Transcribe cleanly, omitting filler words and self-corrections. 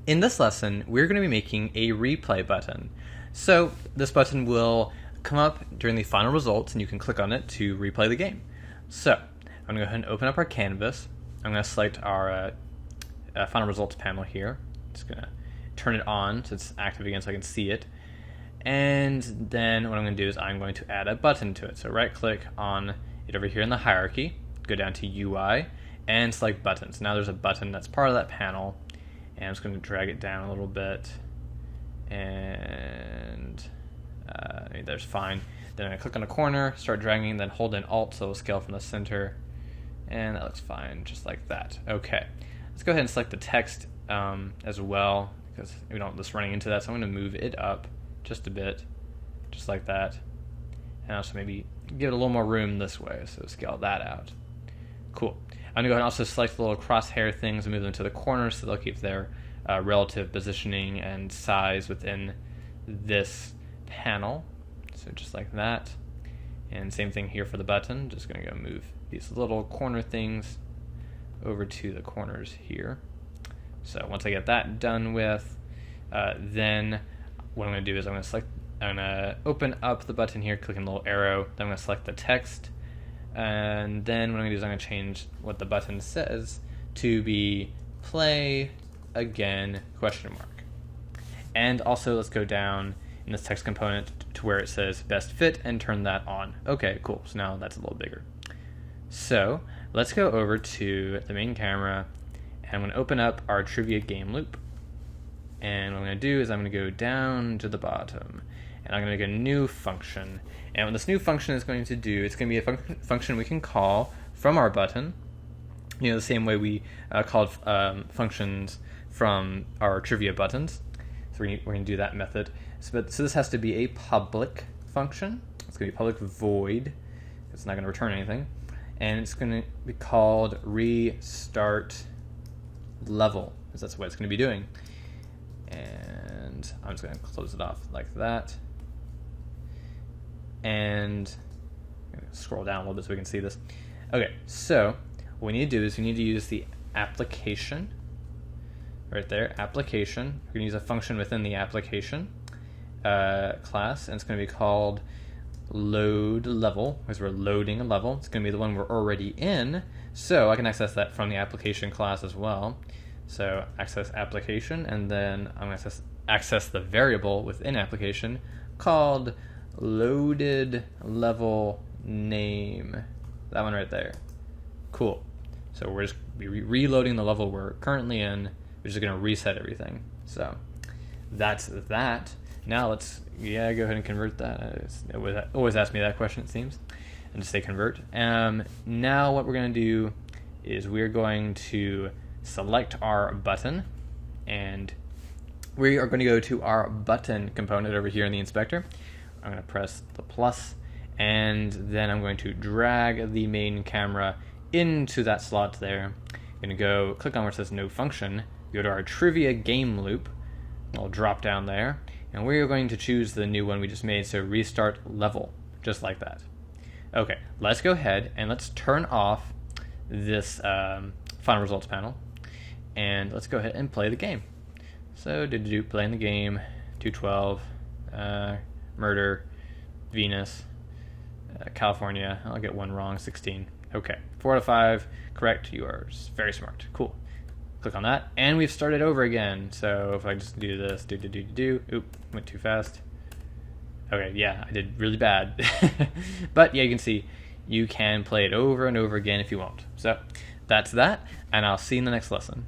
In this lesson, we're going to be making a replay button. So this button will come up during the final results, and you can click on it to replay the game. So I'm going to go ahead and open up our canvas. I'm going to select our final results panel here. Just going to turn it on so it's active again so I can see it. And then what I'm going to do is I'm going to add a button to it. So right click on it over here in the hierarchy, go down to UI, and select buttons. Now there's a button that's part of that panel, and I'm just going to drag it down a little bit, and there's fine. Then I'm going to click on a corner, start dragging, then hold in Alt so it'll scale from the center, and that looks fine, just like that. Okay, let's go ahead and select the text as well, because we don't want this running into that, so I'm going to move it up just a bit, just like that, and also maybe give it a little more room this way, so scale that out. Cool. I'm going to go ahead and also select the little crosshair things and move them to the corners so they'll keep their relative positioning and size within this panel. So just like that. And same thing here for the button. Just going to go move these little corner things over to the corners here. So once I get that done with, then what I'm going to do is I'm going to open up the button here, clicking the little arrow. Then I'm going to select the text. And then what I'm going to do is I'm going to change what the button says to be play again ? And also let's go down in this text component to where it says best fit and turn that on. Okay, cool. So now that's a little bigger. So let's go over to the main camera, and I'm going to open up our trivia game loop. And what I'm going to do is I'm going to go down to the bottom, and I'm going to make a new function. And what this new function is going to do, it's going to be a function we can call from our button, the same way we called functions from our trivia buttons. So we're going to do that method. So this has to be a public function. It's going to be public void. It's not going to return anything. And it's going to be called restart level, because that's what it's going to be doing. And I'm just going to close it off like that. And I'm going to scroll down a little bit so we can see this. Okay, so what we need to do is we need to use the application right there, application. We're going to use a function within the application class, and it's going to be called load level, because we're loading a level. It's going to be the one we're already in, so I can access that from the application class as well. So access application, and then I'm going to access the variable within application called loaded level name. That one right there. Cool. So we're just reloading the level we're currently in. We're just going to reset everything. So that's that. Now let's go ahead and convert that. It always ask me that question, it seems, and just say convert. Now what we're going to do is we're going to select our button, and we are going to go to our button component over here in the inspector. I'm going to press the plus, and then I'm going to drag the main camera into that slot there. I'm going to go click on where it says no function, go to our trivia game loop. I'll drop down there, and we're going to choose the new one we just made, so restart level, just like that. Okay, let's go ahead and let's turn off this final results panel, and let's go ahead and play the game. So playing the game, 212, murder, Venus, California. I'll get one wrong, 16. Okay, 4 out of 5 correct. You are very smart. Cool. Click on that, and we've started over again. So if I just do this, oop, went too fast. Okay, yeah, I did really bad. But yeah, you can see you can play it over and over again if you want. So that's that, and I'll see you in the next lesson.